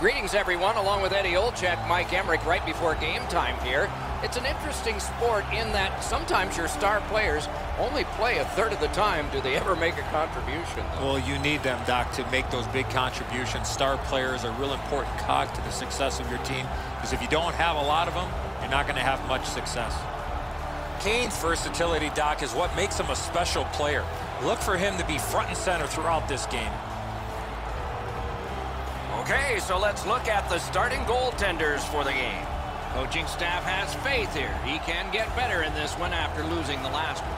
Greetings, everyone, along with Eddie Olczyk, Mike Emmerich, right before game time here. It's an interesting sport in that sometimes your star players only play a third of the time. Do they ever make a contribution, though? Well, you need them, Doc, to make those big contributions. Star players are a real important cog to the success of your team, because if you don't have a lot of them, you're not going to have much success. Kane's versatility, Doc, is what makes him a special player. Look for him to be front and center throughout this game. Okay, so let's look at the starting goaltenders for the game. Coaching staff has faith here. He can get better in this one after losing the last one.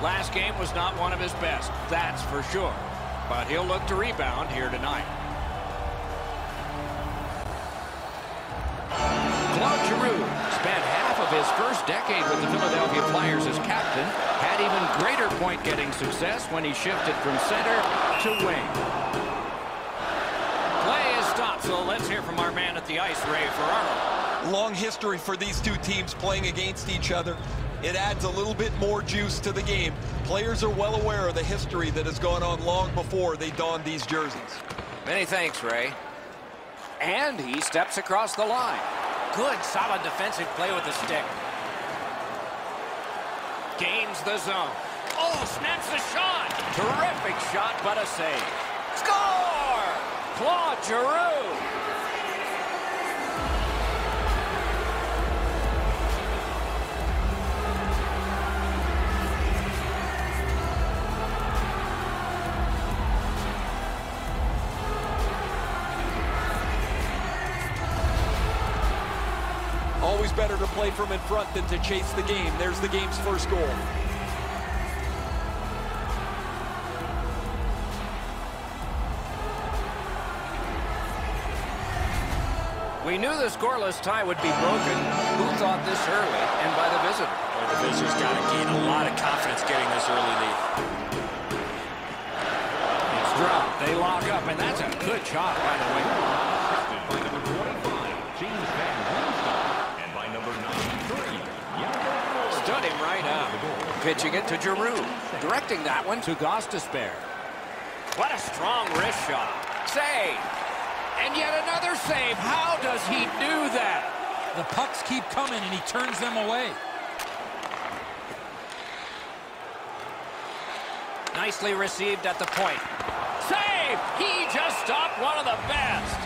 Last game was not one of his best, that's for sure. But he'll look to rebound here tonight. Claude Giroux spent half of his first decade with the Philadelphia Flyers as captain. Had even greater point-getting success when he shifted from center to wing. Play is stopped, so let's hear from our man at the ice, Ray Ferraro. Long history for these two teams playing against each other. It adds a little bit more juice to the game. Players are well aware of the history that has gone on long before they donned these jerseys. Many thanks, Ray. And he steps across the line. Good, solid defensive play with the stick. Gains the zone. Oh, snaps the shot. Terrific shot, but a save. Score! Claude Giroux. Always better to play from in front than to chase the game. There's the game's first goal. We knew the scoreless tie would be broken. Who thought this early and by the visitor? Well, the visitor's got to gain a lot of confidence getting this early lead. It's dropped. They lock up, and that's a good shot by the way. By number 25, James Van Riemsdyk, and by number 93, Stood him right up. Pitching it to Giroux. Directing that one to Gostisbehere. What a strong wrist shot. Save. And yet another save. How does he do that? The pucks keep coming, and he turns them away. Nicely received at the point. Save! He just stopped one of the best.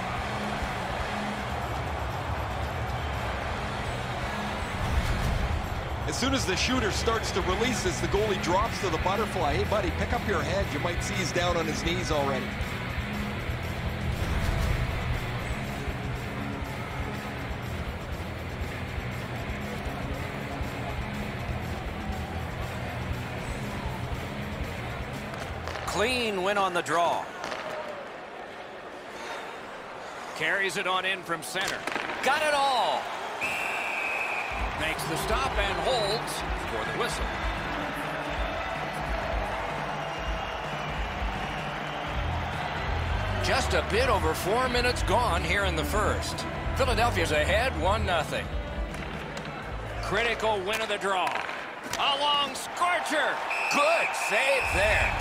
As soon as the shooter starts to release, as the goalie drops to the butterfly, hey, buddy, pick up your head. You might see he's down on his knees already. Clean win on the draw. Carries it on in from center. Got it all. Makes the stop and holds for the whistle. Just a bit over 4 minutes gone here in the first. Philadelphia's ahead 1-0. Critical win of the draw. A long scorcher. Good save there.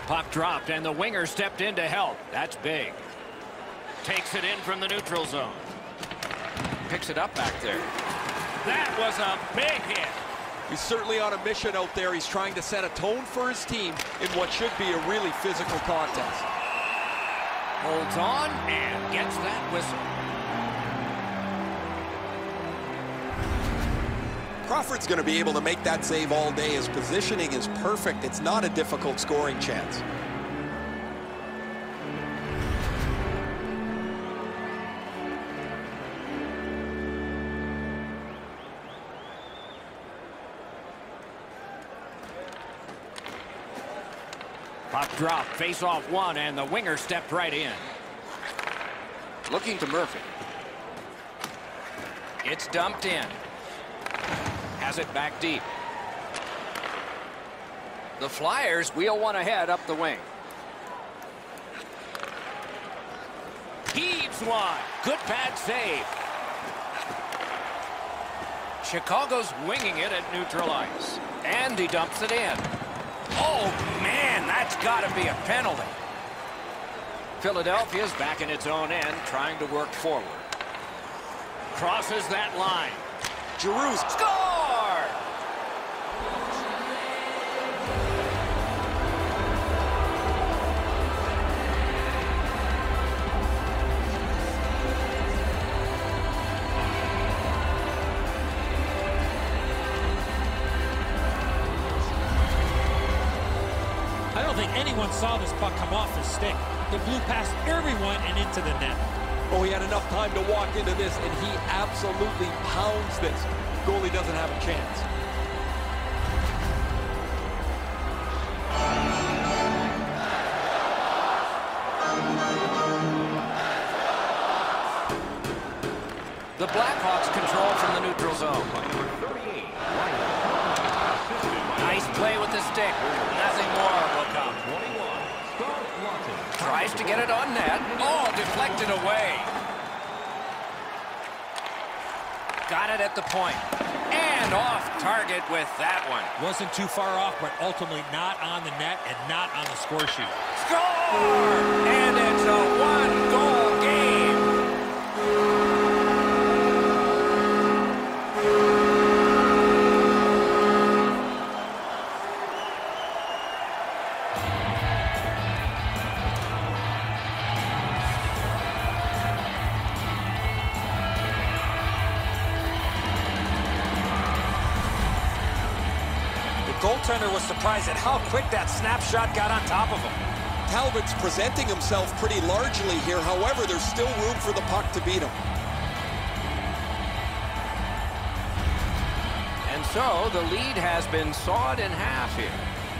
Puck dropped, and the winger stepped in to help. That's big. Takes it in from the neutral zone. Picks it up back there. That was a big hit. He's certainly on a mission out there. He's trying to set a tone for his team in what should be a really physical contest. Holds on and gets that whistle. Crawford's going to be able to make that save all day. His positioning is perfect. It's not a difficult scoring chance. Puck drop, face off one, and the winger stepped right in. Looking to Murphy. It's dumped in. Has it back deep. The Flyers wheel one ahead up the wing. Heaves one. Good pad save. Chicago's winging it at neutral ice. And he dumps it in. Oh, man, that's got to be a penalty. Philadelphia's back in its own end, trying to work forward. Crosses that line. Giroux's score! I don't think anyone saw this puck come off his stick. It blew past everyone and into the net. Oh, he had enough time to walk into this, and he absolutely pounds this. Goalie doesn't have a chance. The Blackhawks control from the neutral zone. Nice play with the stick. Nothing more will come. Tries to get it on net. Oh, deflected away. Got it at the point. And off target with that one. Wasn't too far off, but ultimately not on the net and not on the score sheet. Score! And it's a one-goal game. Goaltender was surprised at how quick that snapshot got on top of him. Talbot's presenting himself pretty largely here. However, there's still room for the puck to beat him. And so the lead has been sawed in half here.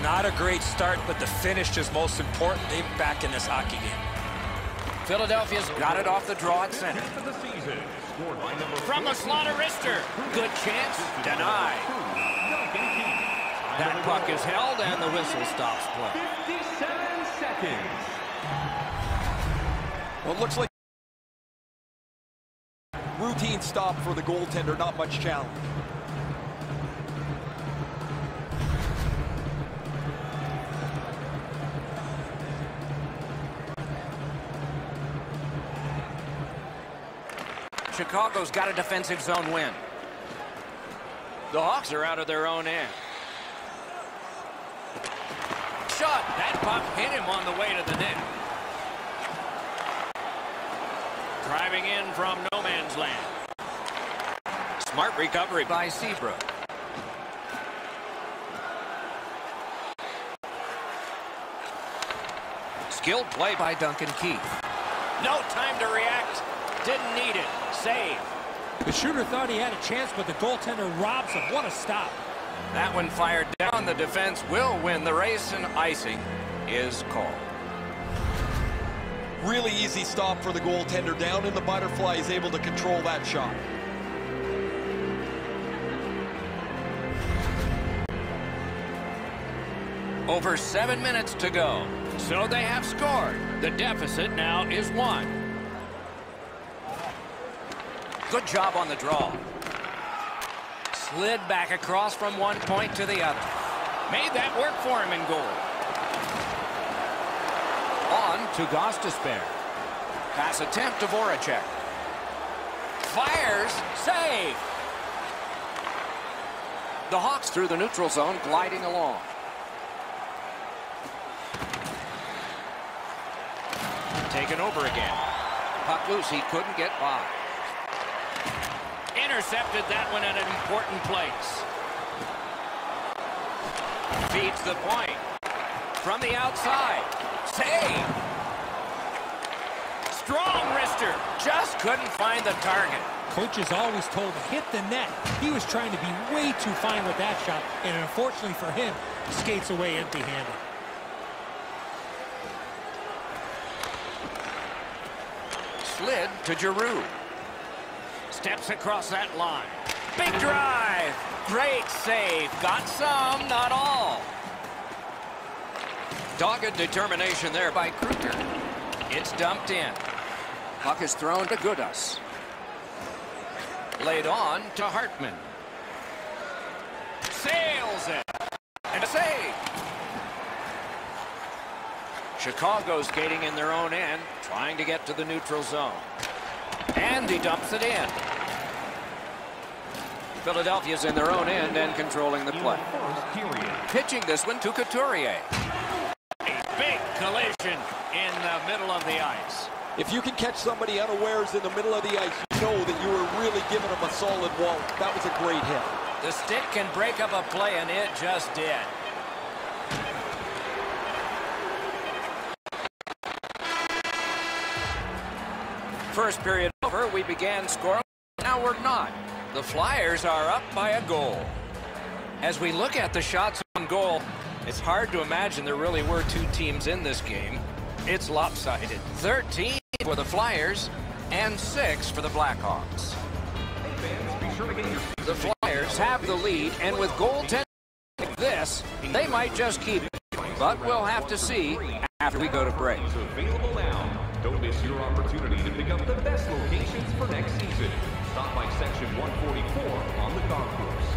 Not a great start, but the finish is most important. They're back in this hockey game. Philadelphia's got it off the draw at center. From the slaughter wrister. Good chance. Denied. That puck is held, and the whistle stops play. 57 seconds. Well, it looks like routine stop for the goaltender, not much challenge. Chicago's got a defensive zone win. The Hawks are out of their own end. Shot. That puck hit him on the way to the net. Driving in from no man's land. Smart recovery by Seabrook. Skilled play by Duncan Keith. No time to react. Didn't need it. Save. The shooter thought he had a chance, but the goaltender robs him. What a stop. That one fired down. The defense will win the race, and icing is called. Really easy stop for the goaltender. Down in the butterfly, he's able to control that shot. Over 7 minutes to go. So they have scored. The deficit now is 1. Good job on the draw. Slid back across from one point to the other. Made that work for him in goal. On to Gostisbehere. Pass attempt to Voracek. Fires. Save. The Hawks through the neutral zone, gliding along. Taken over again. Puck loose. He couldn't get by. Intercepted that one at an important place. Feeds the point. From the outside. Save. Strong wrister. Just couldn't find the target. Coaches always told him, hit the net. He was trying to be way too fine with that shot, and unfortunately for him, skates away empty-handed. Slid to Giroux. Steps across that line. Big drive. Great save. Got some, not all. Dogged determination there by Kruger. It's dumped in. Puck is thrown to Gudas. Laid on to Hartman. Sails it. And a save. Chicago skating in their own end, trying to get to the neutral zone. And he dumps it in. Philadelphia's in their own end and controlling the play. Pitching this one to Couturier. A big collision in the middle of the ice. If you can catch somebody unawares in the middle of the ice, you know that you were really giving them a solid wall. That was a great hit. The stick can break up a play, and it just did. First period over, we began scoring. Now we're not. The Flyers are up by a goal. As we look at the shots on goal, it's hard to imagine there really were two teams in this game. It's lopsided. 13 for the Flyers and 6 for the Blackhawks. The Flyers have the lead, and with goaltending like this, they might just keep it. But we'll have to see after we go to break. Available now. Don't miss your opportunity to pick up the best locations for next season. Stop by section 144 on the concourse.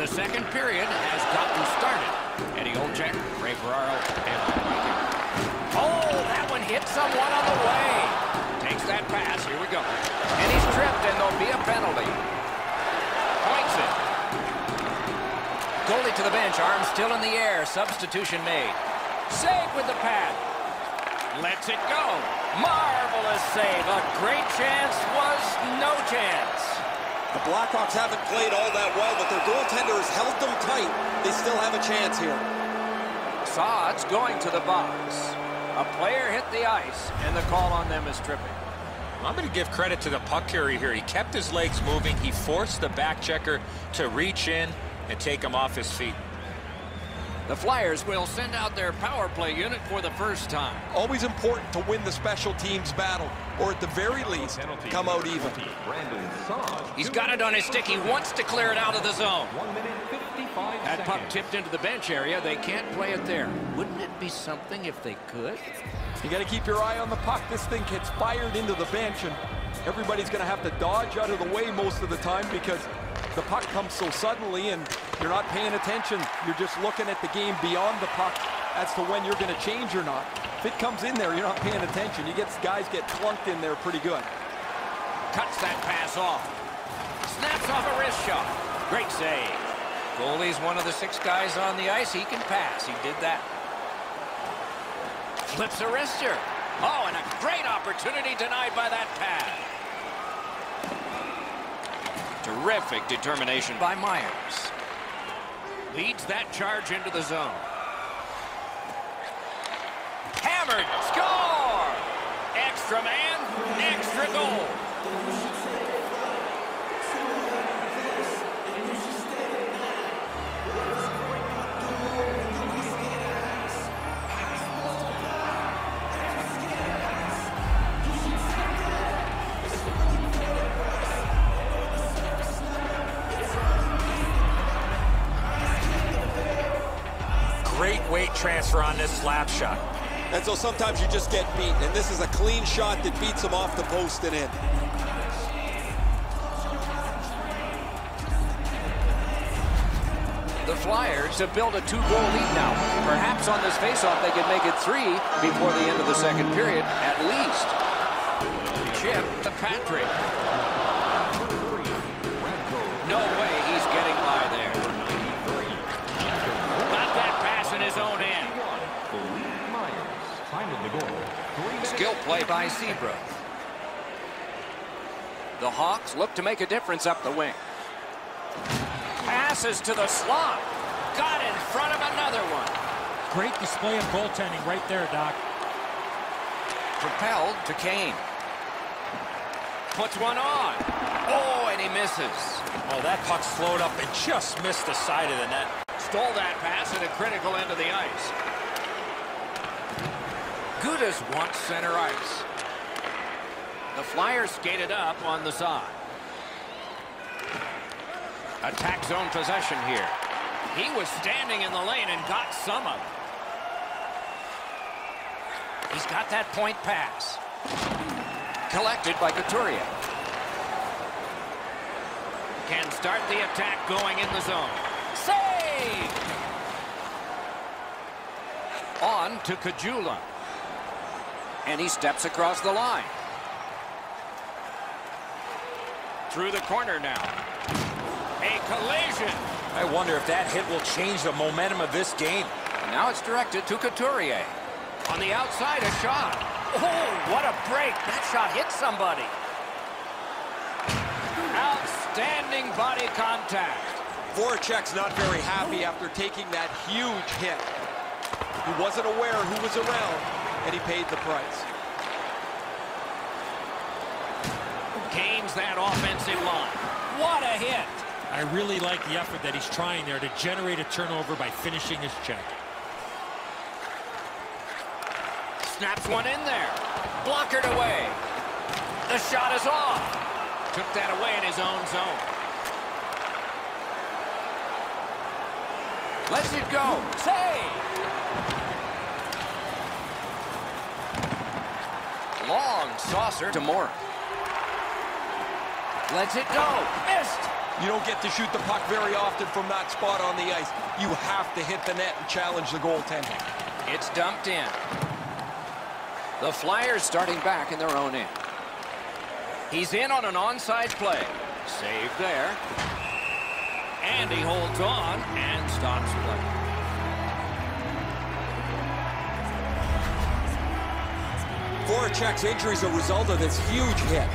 The second period has gotten started. Eddie Olczyk, Ray Ferraro, and oh, that one hit someone on the way. Takes that pass. Here we go. And he's tripped, and there'll be a penalty. Points it. Goalie to the bench, arm still in the air. Substitution made. Save with the pad. Lets it go. Marvelous save. A great chance was no chance. The Blackhawks haven't played all that well, but their goaltender has held them tight. They still have a chance here. Sods going to the box. A player hit the ice, and the call on them is tripping. I'm going to give credit to the puck carrier here. He kept his legs moving. He forced the back checker to reach in and take him off his feet. The Flyers will send out their power play unit for the first time. Always important to win the special teams battle, or at the very least, come out even. He's got it on his stick. He wants to clear it out of the zone. That puck tipped into the bench area. They can't play it there. Wouldn't it be something if they could? You got to keep your eye on the puck. This thing gets fired into the bench, and everybody's going to have to dodge out of the way most of the time because the puck comes so suddenly and you're not paying attention. You're just looking at the game beyond the puck as to when you're going to change or not. If it comes in there, you're not paying attention. Guys get clunked in there pretty good. Cuts that pass off. Snaps off a wrist shot. Great save. Goalie's one of the 6 guys on the ice. He can pass. He did that. Flips a wrister. Oh, and a great opportunity denied by that pad. Terrific determination by Myers. Leads that charge into the zone. Hammered. Score! Extra man, extra goal. Great weight transfer on this slap shot. And so sometimes you just get beat, and this is a clean shot that beats him off the post and in. The Flyers have built a 2-goal lead now. Perhaps on this faceoff they could make it 3 before the end of the second period, at least. Chip to Patrick. No way he's getting by there. Got that pass in his own end. Skill play by Zebra. The Hawks look to make a difference up the wing. Passes to the slot. Got in front of another one. Great display of goaltending right there, Doc. Propelled to Kane. Puts one on. Oh, and he misses. Oh, that puck slowed up and just missed the side of the net. Stole that pass at a critical end of the ice. Gudas wants center ice. The Flyers skated up on the side. Attack zone possession here. He was standing in the lane and got some of it. He's got that point pass. Collected by Couturier. Can start the attack going in the zone. Save! On to Kajula. And he steps across the line. Through the corner now. A collision. I wonder if that hit will change the momentum of this game. Now it's directed to Couturier. On the outside, a shot. Oh, what a break. That shot hit somebody. Outstanding body contact. Voracek's not very happy after taking that huge hit. He wasn't aware who was around, and he paid the price. Gains that offensive line. What a hit. I really like the effort that he's trying there to generate a turnover by finishing his check. Snaps one in there. Blockered away. The shot is off. Took that away in his own zone. Lets it go. Save. Long saucer to Moore. Lets it go. Missed. You don't get to shoot the puck very often from that spot on the ice. You have to hit the net and challenge the goaltender. It's dumped in. The Flyers starting back in their own end. He's in on an onside play. Save there. And he holds on and stops play. Voracek's injury is a result of this huge hit.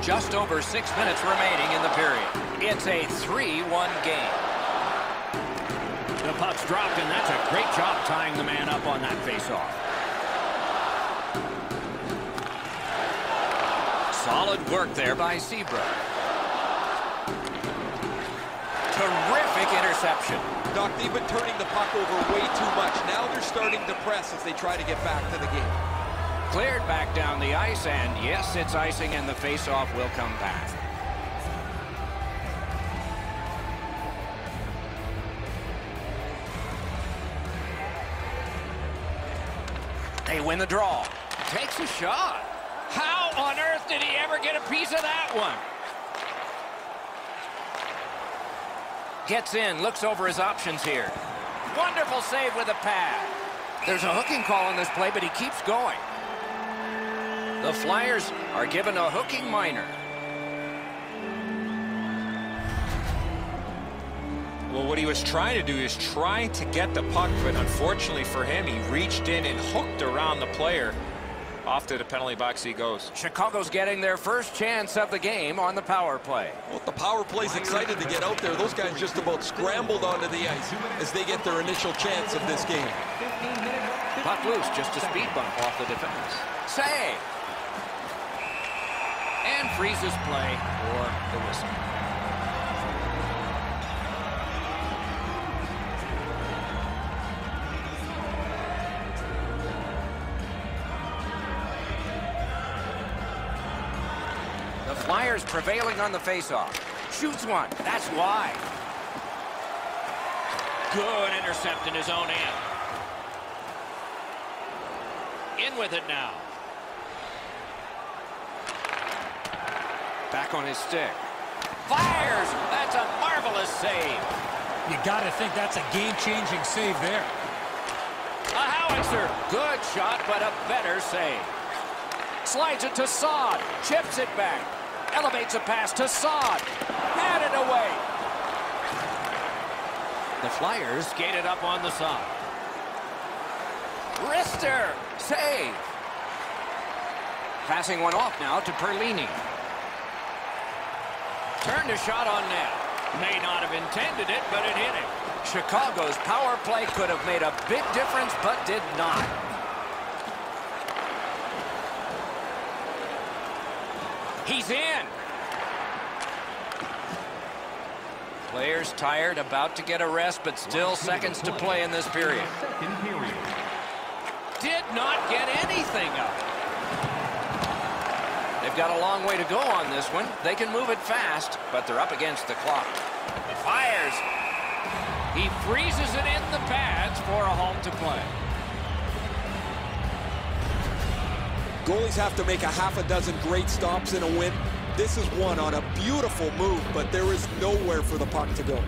Just over 6 minutes remaining in the period. It's a 3-1 game. The puck's dropped, and that's a great job tying the man up on that faceoff. Solid work there by Seabrook. Terrific interception. Doc, they've been turning the puck over way too much. Now they're starting to press as they try to get back to the game. Cleared back down the ice, and yes, it's icing, and the faceoff will come back. They win the draw. Takes a shot. How on earth did he ever get a piece of that one? Gets in, looks over his options here. Wonderful save with a pad. There's a hooking call on this play, but he keeps going. The Flyers are given a hooking minor. Well, what he was trying to do is trying to get the puck, but unfortunately for him, he reached in and hooked around the player. Off to the penalty box he goes. Chicago's getting their first chance of the game on the power play. Well, the power play's excited to get out there. Those guys just about scrambled onto the ice as they get their initial chance of this game. Puck loose, just a speed bump off the defense. Save! And freezes play for the whistle. The Flyers prevailing on the faceoff. Shoots one. That's wide. Good intercept in his own end. In with it now. Back on his stick. Fires! That's a marvelous save. You got to think that's a game-changing save there. A howitzer. Good shot, but a better save. Slides it to Saad. Chips it back. Elevates a pass to Saad. Had it away. The Flyers skated up on the side. Rister. Save. Passing one off now to Perlini. Turned a shot on net. May not have intended it, but it hit him. Chicago's power play could have made a big difference, but did not. He's in. Players tired, about to get a rest, but still seconds to play in this period. Did not get anything up. They've got a long way to go on this one. They can move it fast, but they're up against the clock. Fires. He freezes it in the pads for a home to play. Goalies have to make a half a dozen great stops in a win. This is one on a beautiful move, but there is nowhere for the puck to go.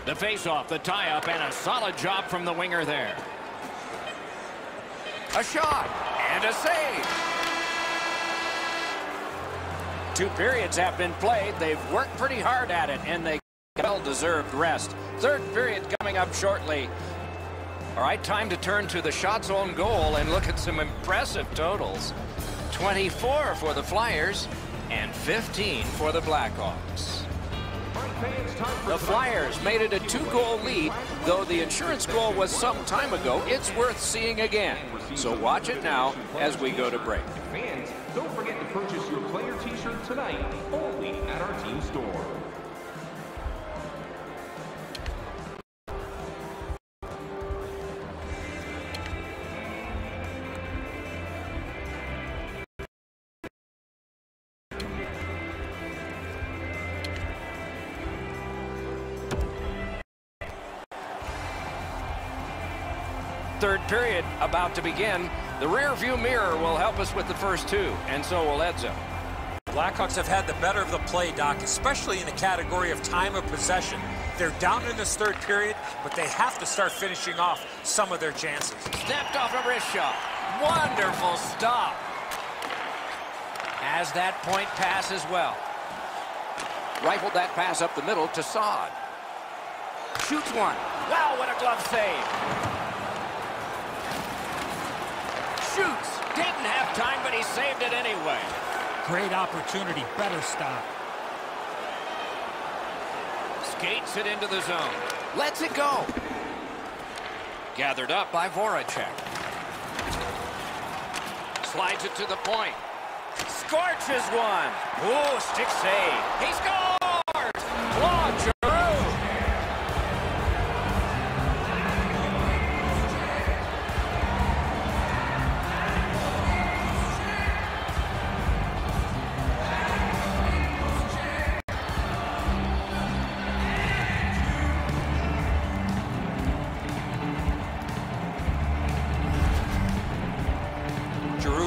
The face-off, the tie-up, and a solid job from the winger there. A shot and a save. 2 periods have been played. They've worked pretty hard at it, and they get well-deserved rest. 3rd period coming up shortly. All right, time to turn to the shots on goal and look at some impressive totals. 24 for the Flyers and 15 for the Blackhawks. The Flyers made it a 2-goal lead, though the insurance goal was some time ago. It's worth seeing again. So watch it now as we go to break. Fans, don't forget to purchase your player t-shirt tonight, only at our team store. Third period about to begin. The rear view mirror will help us with the first 2, and so will Edzo. Blackhawks have had the better of the play, Doc, especially in the category of time of possession. They're down in this 3rd period, but they have to start finishing off some of their chances. Stepped off a wrist shot. Wonderful stop. Has that point pass as well. Rifled that pass up the middle to Saad. Shoots one. Wow, what a glove save. Shoots. Didn't have time, but he saved it anyway. Great opportunity. Better stop. Skates it into the zone. Lets it go. Gathered up by Voracek. Slides it to the point. Scorches one. Ooh, stick save. He scores! Claude Giroux.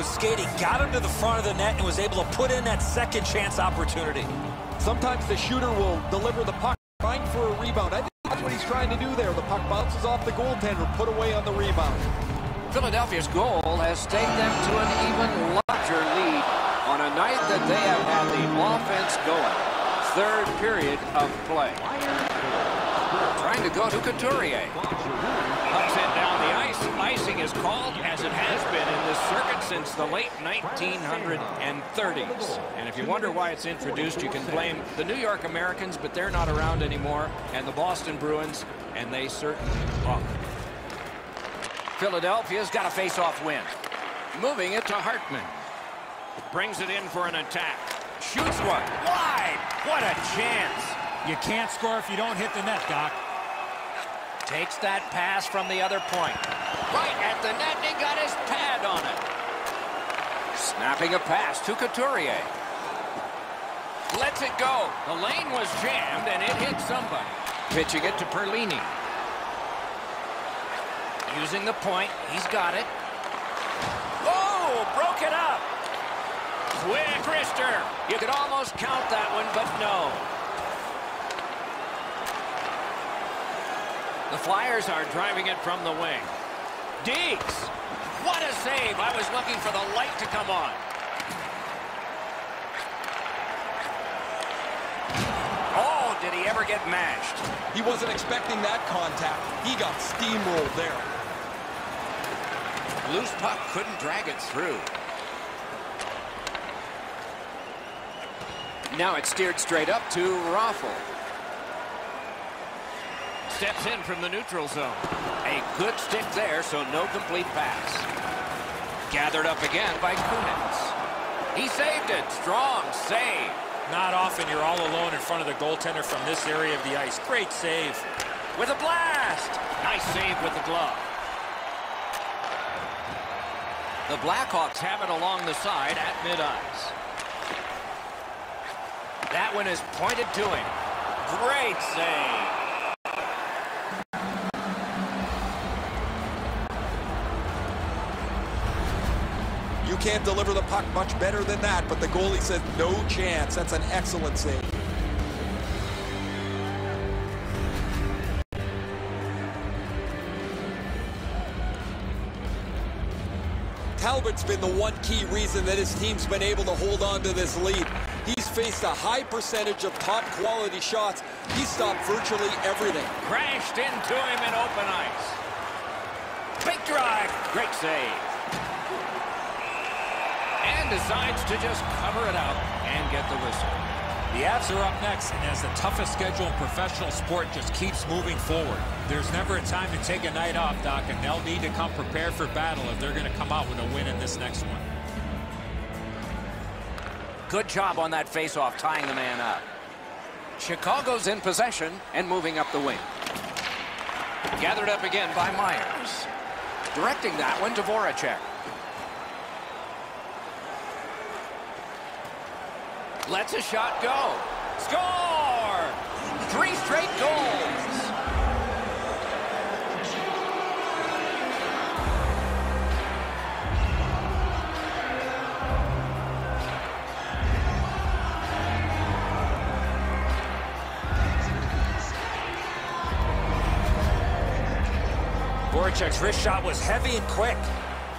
Skating, got him to the front of the net and was able to put in that second chance opportunity. Sometimes the shooter will deliver the puck, trying for a rebound. I think that's what he's trying to do there. The puck bounces off the goaltender, put away on the rebound. Philadelphia's goal has taken them to an even larger lead on a night that they have had the offense going. 3rd period of play. Trying to go to Couturier. Pucks it down the ice. Icing is called, as it has been in this circuit since the late 1930s. And if you wonder why it's introduced, you can blame the New York Americans, but they're not around anymore, and the Boston Bruins, and they certainly are. Philadelphia's got a face-off win. Moving it to Hartman. Brings it in for an attack. Shoots one. Wide. What a chance. You can't score if you don't hit the net, Doc. Takes that pass from the other point. Right at the net, and he got his pad on it. Snapping a pass to Couturier. Lets it go. The lane was jammed, and it hit somebody. Pitching it to Perlini. Using the point. He's got it. Oh, broke it up. Quick wrister. You could almost count that one, but no. The Flyers are driving it from the wing. Deeks. What a save. I was looking for the light to come on. Oh, did he ever get mashed? He wasn't expecting that contact. He got steamrolled there. Loose puck, couldn't drag it through. Now it's steered straight up to Raffle. steps in from the neutral zone. A good stick there, so no complete pass. Gathered up again by Kunitz. He saved it. Strong save. Not often you're all alone in front of the goaltender from this area of the ice. Great save. With a blast. Nice save with the glove. The Blackhawks have it along the side at mid-ice. That one is pointed to him. Great save. You can't deliver the puck much better than that, but the goalie said no chance. That's an excellent save. Talbot's been the one key reason that his team's been able to hold on to this lead. He's faced a high percentage of top quality shots. He stopped virtually everything. Crashed into him in open ice. Big drive. Great save. And decides to just cover it out and get the whistle. The Avs are up next, and as the toughest schedule in professional sport just keeps moving forward. There's never a time to take a night off, Doc, and they'll need to come prepared for battle if they're going to come out with a win in this next one. Good job on that faceoff, tying the man up. Chicago's in possession and moving up the wing. Gathered up again by Myers. Directing that one to Voracek. Lets a shot go. Score! 3 straight goals. Voracek's wrist shot was heavy and quick.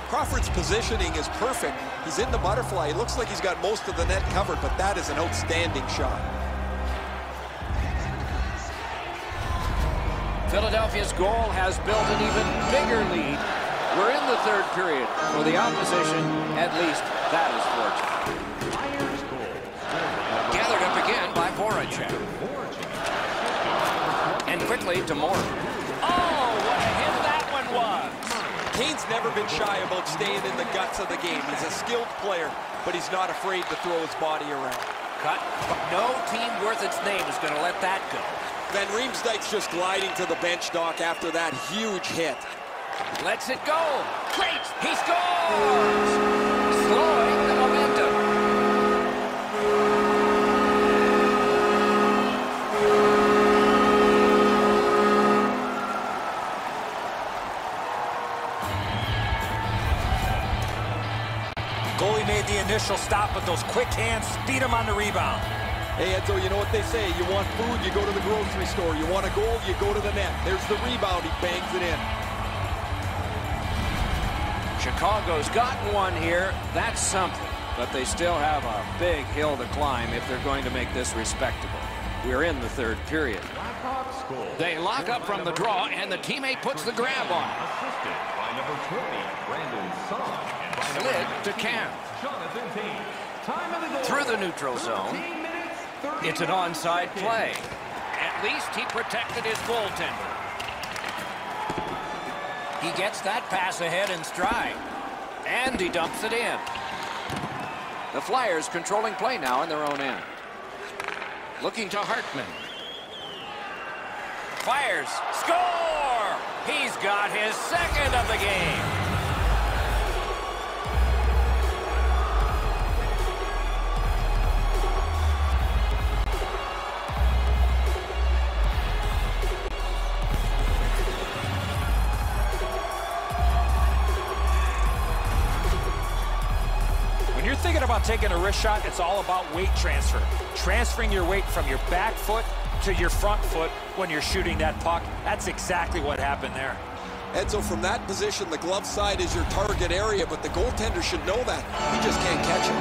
Crawford's positioning is perfect. He's in the butterfly. It looks like he's got most of the net covered, but that is an outstanding shot. Philadelphia's goal has built an even bigger lead. We're in the third period. For the opposition, at least that is fortunate. Gathered up again by Voracek. And quickly to Morton. Oh, what a hit that one was! Kane's never been shy about staying in the guts of the game. He's a skilled player, but he's not afraid to throw his body around. Cut. No team worth its name is going to let that go. Van Riemsdyk's just gliding to the bench, Doc, after that huge hit. Lets it go. Great. He scores! Slowing the momentum. Goalie made the initial stop, but those quick hands beat him on the rebound. Hey, Edzo, you know what they say. You want food, you go to the grocery store. You want a goal, you go to the net. There's the rebound. He bangs it in. Chicago's gotten one here. That's something. But they still have a big hill to climb if they're going to make this respectable. We're in the third period. They lock up from the draw, and the teammate puts the grab on. Assisted by number 20, Brandon Son. Slid to Camp. Through the neutral zone. It's an onside play. At least he protected his goaltender. He gets that pass ahead in stride. And he dumps it in. The Flyers controlling play now in their own end. Looking to Hartman. Fires. Score! He's got his second of the game. Thinking about taking a wrist shot, it's all about weight transfer. Transferring your weight from your back foot to your front foot when you're shooting that puck. That's exactly what happened there. And so from that position, the glove side is your target area, but the goaltender should know that. He just can't catch it.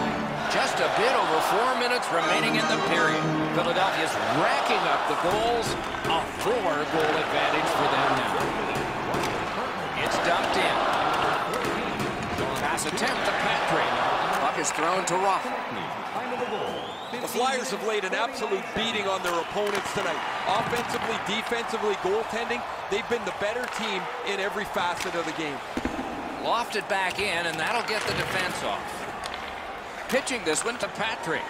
Just a bit over 4 minutes remaining in the period. Philadelphia's racking up the goals. A 4-goal advantage for them now. It's dumped in. Pass attempt to Patrick. Puck is thrown to Ruff. The Flyers have laid an absolute beating on their opponents tonight. Offensively, defensively, goaltending, they've been the better team in every facet of the game. Lofted back in, and that'll get the defense off. Pitching this one to Patrick.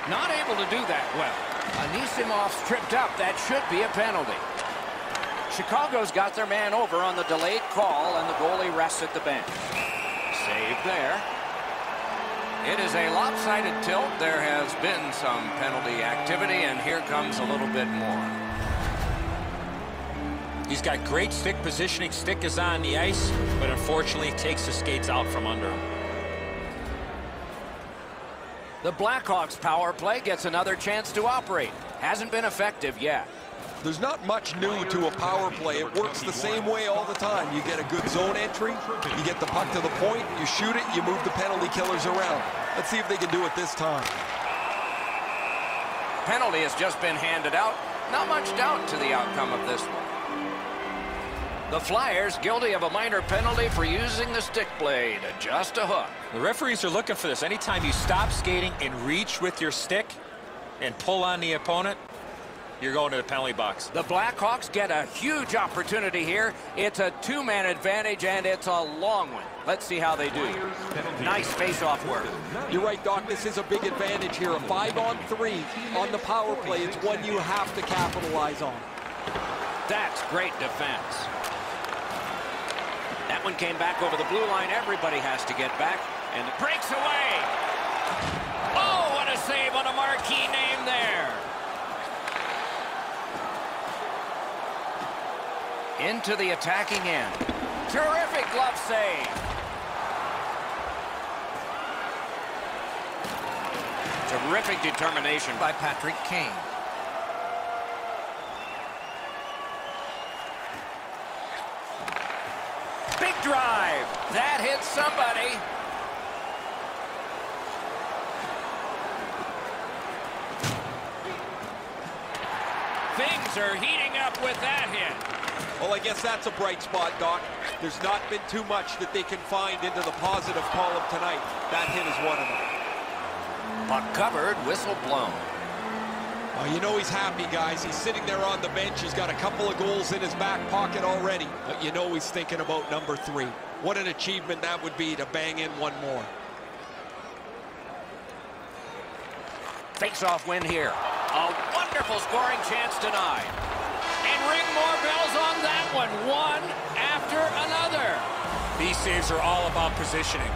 Not able to do that well. Anisimov tripped up. That should be a penalty. Chicago's got their man over on the delayed call, and the goalie rests at the bench. Save there. It is a lopsided tilt. There has been some penalty activity, and here comes a little bit more. He's got great stick positioning. Stick is on the ice, but unfortunately takes the skates out from under him. The Blackhawks power play gets another chance to operate. Hasn't been effective yet. There's not much new to a power play. It works the same way all the time. You get a good zone entry, you get the puck to the point, you shoot it, you move the penalty killers around. Let's see if they can do it this time. Penalty has just been handed out. Not much doubt to the outcome of this one. The Flyers guilty of a minor penalty for using the stick blade. Just a hook. The referees are looking for this. Anytime you stop skating and reach with your stick and pull on the opponent, you're going to the penalty box. The Blackhawks get a huge opportunity here. It's a two-man advantage, and it's a long one. Let's see how they do. Nice face-off work. You're right, Doc. This is a big advantage here. A 5-on-3 on the power play. It's one you have to capitalize on. That's great defense. That one came back over the blue line. Everybody has to get back, and it breaks away. Oh, what a save on a marquee name there. Into the attacking end. Terrific glove save. Terrific determination by Patrick Kane. Big drive. That hits somebody. Things are heating up with that hit. Well, I guess that's a bright spot, Doc. There's not been too much that they can find into the positive column tonight. That hit is one of them. Puck covered, whistle blown. Oh, you know he's happy, guys. He's sitting there on the bench. He's got a couple of goals in his back pocket already. But you know he's thinking about number 3. What an achievement that would be to bang in one more. Face-off win here. A wonderful scoring chance denied. And ring more bells on that one. One after another. These saves are all about positioning.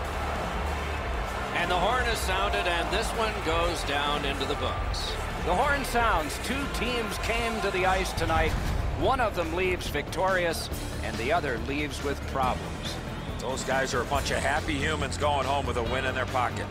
And the horn is sounded, and this one goes down into the books. The horn sounds. 2 teams came to the ice tonight. One of them leaves victorious, and the other leaves with problems. Those guys are a bunch of happy humans going home with a win in their pocket.